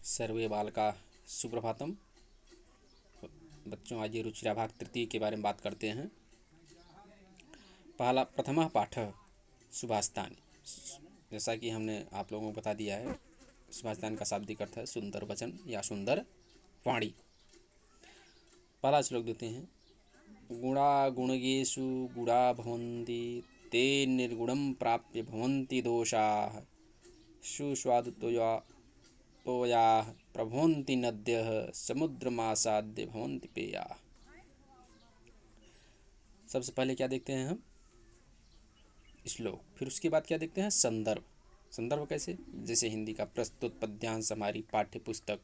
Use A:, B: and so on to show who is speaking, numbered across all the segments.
A: सर्वे बालका सुप्रभातम। बच्चों, आज ये रुचिरा भाग तृतीय के बारे में बात करते हैं। प्रथमा पाठ सुभाषितानि। जैसा कि हमने आप लोगों को बता दिया है, सुभाषितानि का शाब्दिक अर्थ है सुंदर वचन या सुंदर वाणी। पहला श्लोक देते हैं। गुणा गुणगेषु गुणा भवन्ति ते निर्गुणं प्राप्य भवन्ति दोषाः सुस्वादुतोयाः प्रभवन्ति नद्यः समुद्रमासाद्य भवन्ति पेयाः। सबसे पहले क्या देखते हैं हम? श्लोक। फिर उसके बाद क्या देखते हैं? संदर्भ। संदर्भ कैसे? जैसे हिंदी का प्रस्तुत पद्यांश हमारी पाठ्य पुस्तक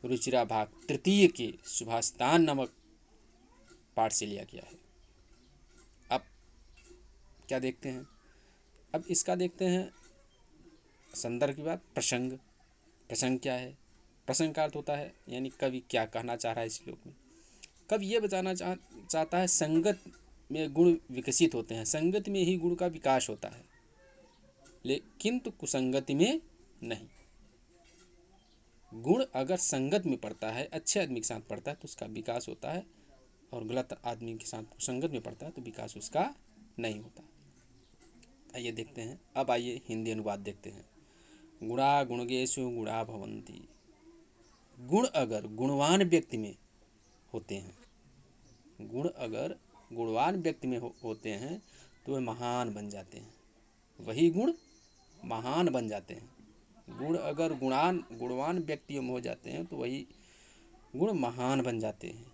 A: रुचिरा भाग तृतीय के सुभाषितान नामक पाठ से लिया गया है। अब क्या देखते हैं? अब इसका देखते हैं संदर्भ के बाद प्रसंग। प्रसंग क्या है? प्रसंग का अर्थ होता है यानी कवि क्या कहना चाह रहा है इस श्लोक में। कवि ये बताना चाहता है संगत में गुण विकसित होते हैं, संगति में ही गुण का विकास होता है, लेकिन तो कुसंगति में नहीं। गुण अगर संगत में पड़ता है, अच्छे आदमी के साथ पड़ता है तो उसका विकास होता है, और गलत आदमी के साथ कुसंगत में पड़ता है तो विकास उसका नहीं होता। आइए देखते हैं। अब आइए हिंदी अनुवाद देखते हैं। गुणा गुणगेषु गुणा भवन्ति। गुण अगर गुणवान व्यक्ति में होते हैं, गुण अगर गुणवान व्यक्ति में होते हैं तो वे महान बन जाते हैं। वही गुण महान बन जाते हैं। गुण अगर गुणवान व्यक्तियों में हो जाते हैं तो वही गुण महान बन जाते हैं।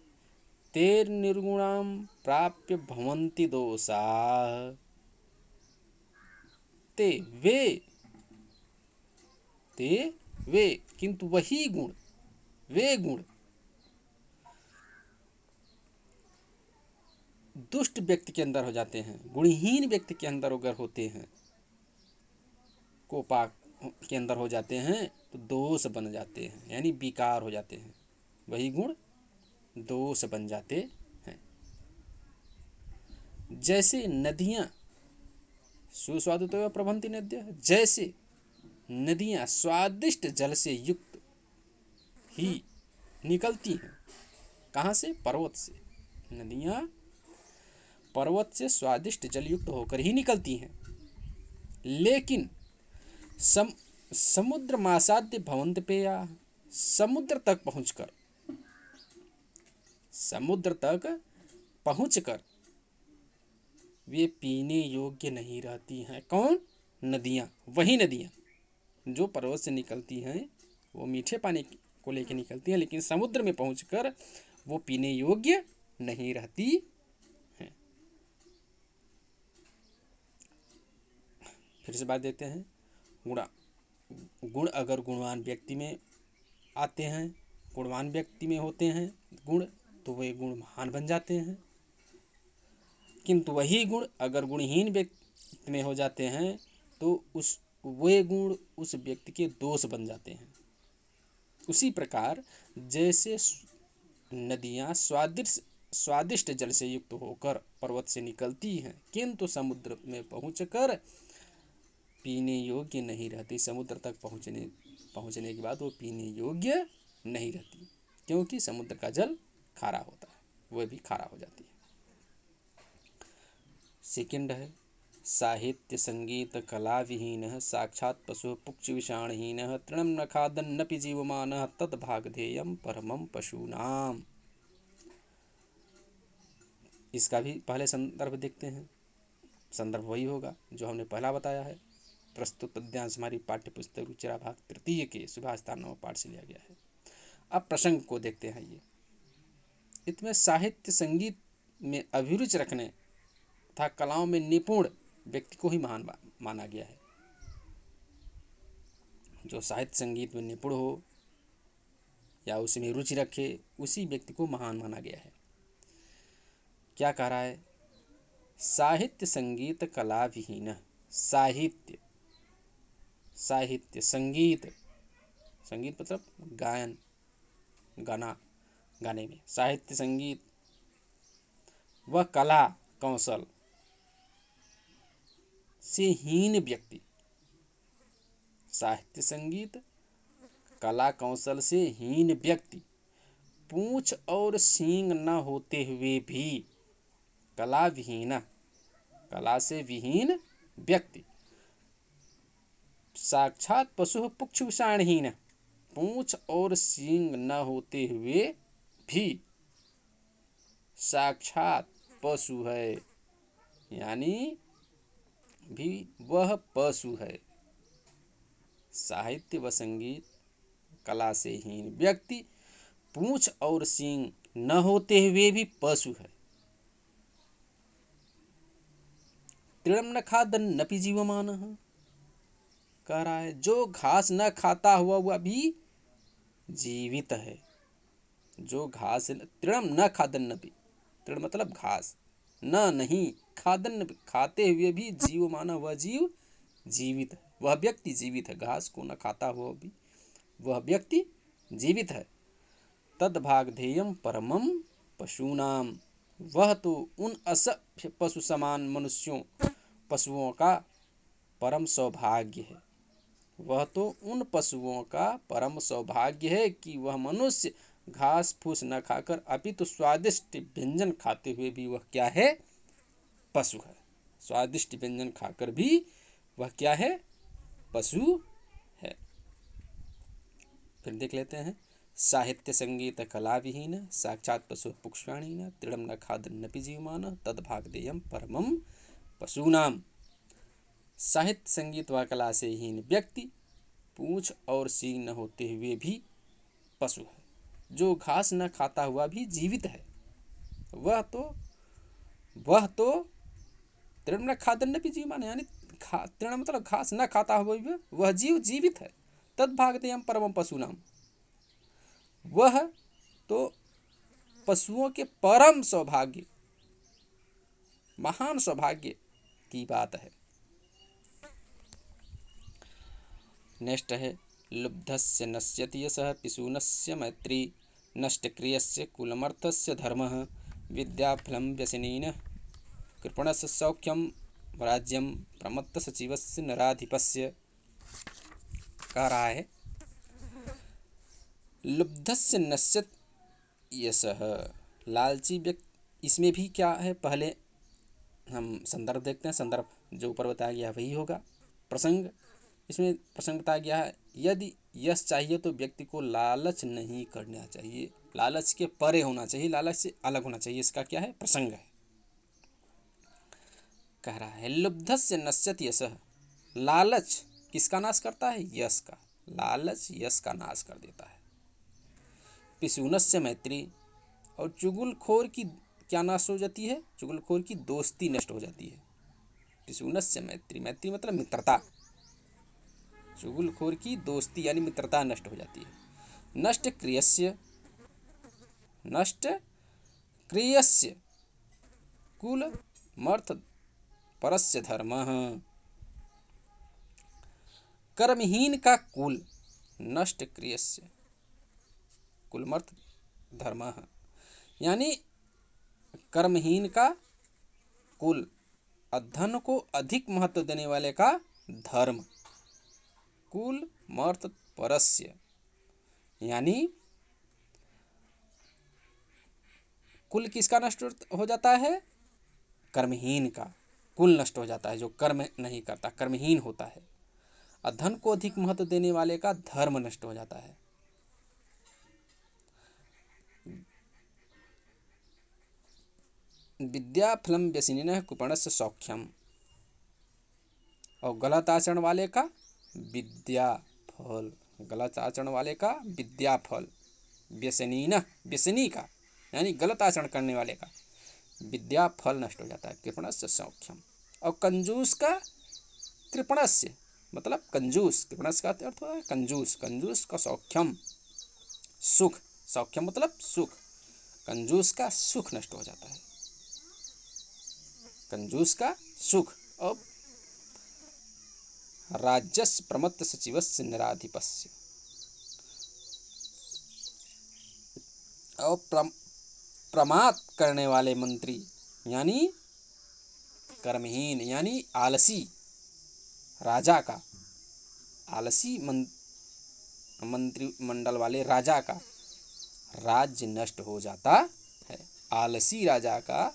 A: तेर निर्गुणम प्राप्य भवन्ति दोषाः। ते वे किंतु वही गुण, वे गुण दुष्ट व्यक्ति के अंदर हो जाते हैं, गुणहीन व्यक्ति के अंदर अगर होते हैं, कोपा के अंदर हो जाते हैं तो दोष बन जाते हैं, यानी विकार हो जाते हैं। वही गुण दोष बन जाते हैं। जैसे नदियां सुस्वादुतया प्रभवन्ति नद्यः, जैसे नदियां स्वादिष्ट जल से युक्त ही निकलती हैं। कहाँ से? पर्वत से। नदियां पर्वत से स्वादिष्ट जल युक्त होकर ही निकलती हैं, लेकिन समुद्र मासाद्य भवन्ति पेयाः। समुद्र तक पहुंचकर वे पीने योग्य नहीं रहती हैं। कौन? नदियां। वही नदियां जो पर्वत से निकलती हैं वो मीठे पानी को लेकर निकलती हैं, लेकिन समुद्र में पहुंचकर वो पीने योग्य नहीं रहती हैं। फिर से बात देते हैं। गुण अगर गुणवान व्यक्ति में आते हैं, गुणवान व्यक्ति में होते हैं गुण, तो वे गुण महान बन जाते हैं। किंतु वही गुण अगर गुणहीन व्यक्ति में हो जाते हैं तो वे गुण उस व्यक्ति के दोष बन जाते हैं। उसी प्रकार जैसे नदियां स्वादिष्ट जल से युक्त होकर पर्वत से निकलती हैं, किंतु समुद्र में पहुंचकर पीने योग्य नहीं रहती। समुद्र तक पहुंचने के बाद वो पीने योग्य नहीं रहती, क्योंकि समुद्र का जल खारा होता है, वह भी खारा हो जाती है। सेकंड है साहित्य संगीत कला विहीन साक्षात् पशु पुक्ष विषाणहीन तृणम न खादन्नपि जीवमानः तद्भागधेयं परमं पशूनाम। इसका भी पहले संदर्भ देखते हैं। संदर्भ वही होगा जो हमने पहला बताया है। प्रस्तुत पद्यांश हमारी पाठ्य पुस्तक रुचिरा भाग तृतीय के सुभाषितान नामक पाठ से लिया गया है। अब प्रसंग को देखते हैं। ये इसमें साहित्य संगीत में अभिरुचि रखने तथा कलाओं में निपुण व्यक्ति को ही महान माना गया है। जो साहित्य संगीत में निपुण हो या उसमें रुचि रखे, उसी व्यक्ति को महान माना गया है। क्या कह रहा है? साहित्य संगीत कला विहीन। साहित्य संगीत मतलब गायन, गाने में साहित्य संगीत व कला कौशल से हीन व्यक्ति, साहित्य संगीत कला कौशल से हीन व्यक्ति पूंछ और सींग न होते हुए भी कला से विहीन व्यक्ति साक्षात पशु पुक्षुषाणहीन पूंछ और सींग न होते हुए भी साक्षात पशु है, यानी भी वह पशु है। साहित्य व संगीत कला से हीन व्यक्ति पूंछ और सींग न होते हुए भी पशु है। तृणं न खादन्नपि जीवमानः, कह रहा है जो घास न खाता हुआ भी जीवित है। जो घास तृणं न खादन्नपि, तृण मतलब घास, न नहीं, खादन खाते हुए भी जीवमान, वह जीव जीवित है, वह व्यक्ति जीवित है। घास को न खाता हुआ भी वह व्यक्ति जीवित है। तद्भागधेयं परमं पशूनाम, वह तो उन असभ्य पशु समान पशुओं का परम सौभाग्य है। वह तो उन पशुओं का परम सौभाग्य है कि वह मनुष्य घास फूस न खाकर अपितु स्वादिष्ट व्यंजन खाते हुए भी वह क्या है? पशु है। स्वादिष्ट व्यंजन खाकर भी वह क्या है? पशु है। फिर देख लेते हैं। साहित्य संगीत कला विहीन साक्षात पशु पुष्पाणीन तृणं न खादन्नपि जीवमान तद्भागधेयं परमं पशूनाम। साहित्य संगीत व कला से हीन व्यक्ति पूंछ और सींग न होते हुए भी पशु है। जो घास न खाता हुआ भी जीवित है, वह तो तृण न खादन्नपि जीवमान, यानी तृण मतलब घास न खाता हुआ भी वह जीव जीवित है। तद्भागधेयं परमं पशूनाम, वह तो पशुओं के परम सौभाग्य, महान सौभाग्य की बात है। नेक्स्ट है लुब्धस्य नश्यति यशः पिशूनस्य मैत्री नष्टक्रियस्य कुलमर्थस्य धर्मः विद्याफलं व्यसनेन कृपणस्य सौख्यं राज्यं प्रमत्तसचिवस्य नराधिपस्य। कह रहा है लुब्धस्य नश्यति यशः, लालची व्यक्ति। इसमें भी क्या है, पहले हम संदर्भ देखते हैं। संदर्भ जो ऊपर बताया गया वही होगा। प्रसंग, इसमें प्रसंग बताया गया है, यदि यश चाहिए तो व्यक्ति को लालच नहीं करना चाहिए, लालच के परे होना चाहिए, लालच से अलग होना चाहिए। इसका क्या है? प्रसंग है। कह रहा है लुब्धस्य नश्यति यशः, लालच किसका नाश करता है? यश का। लालच यश का नाश कर देता है। पिशूनस्य मैत्री, और चुगलखोर की क्या नाश हो जाती है? चुगलखोर की दोस्ती नष्ट हो जाती है। पिशूनस्य मैत्री, मैत्री मतलब मित्रता, चुगलखोर की दोस्ती यानी मित्रता नष्ट हो जाती है। नष्ट क्रियस्य कुल मर्थ परस्य धर्मः, कर्महीन का कुल नष्ट क्रियस्य कुलमर्थ धर्मः, यानी कर्महीन का कुल, धन को अधिक महत्व देने वाले का धर्म। कुल मर्थ परस्य, यानी कुल किसका नष्ट हो जाता है? कर्महीन का कुल नष्ट हो जाता है, जो कर्म नहीं करता, कर्महीन होता है। और धन को अधिक महत्व देने वाले का धर्म नष्ट हो जाता है। विद्या फलम व्यसनिनः कुपणस्य सौख्यम, और गलत आचरण वाले का विद्या फल, गलत आचरण वाले का विद्या फल। व्यसनीन, व्यसनी का यानी गलत आचरण करने वाले का विद्या फल नष्ट हो जाता है। कृपणस्य सौख्यम, और कंजूस का कृपणस्य मतलब कंजूस, कृपणस्य का अर्थ होता है कंजूस, कंजूस का सौख्यम सुख, सौख्यम मतलब सुख, कंजूस का सुख नष्ट हो जाता है। कंजूस का सुख। और राज्यस्य प्रमत्त सचिवस्य नराधिपस्य, और प्रमाद करने वाले मंत्री यानी कर्महीन यानी आलसी राजा का, आलसी मंत्रिमंडल वाले राजा का राज्य नष्ट हो जाता है। आलसी राजा का,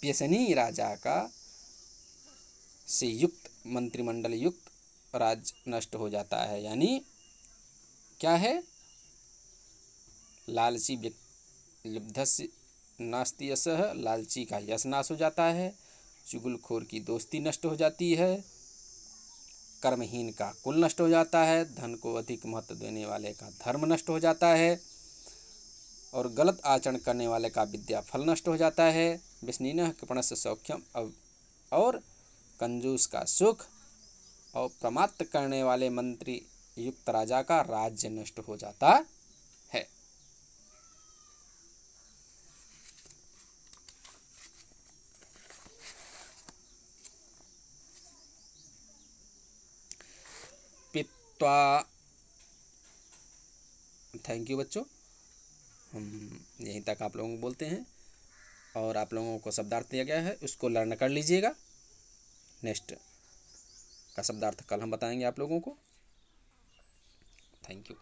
A: व्यसनी राजा का से युक्त मंत्रिमंडल युक्त राज्य नष्ट हो जाता है। यानी क्या है? लालची लुब्धस्य नास्ति यशः, लालची का यश नाश हो जाता है। चुगलखोर की दोस्ती नष्ट हो जाती है। कर्महीन का कुल नष्ट हो जाता है। धन को अधिक महत्व देने वाले का धर्म नष्ट हो जाता है। और गलत आचरण करने वाले का विद्या फल नष्ट हो जाता है। व्यसनिनः कृपणस्य सौख्यम, और कंजूस का सुख, और प्रमात्र करने वाले मंत्री युक्त राजा का राज्य नष्ट हो जाता है। पित्वा, थैंक यू बच्चों, हम यहीं तक आप लोगों को बोलते हैं। और आप लोगों को शब्दार्थ दिया गया है, उसको लर्न कर लीजिएगा। नेक्स्ट का शब्दार्थ कल हम बताएंगे आप लोगों को। Thank you.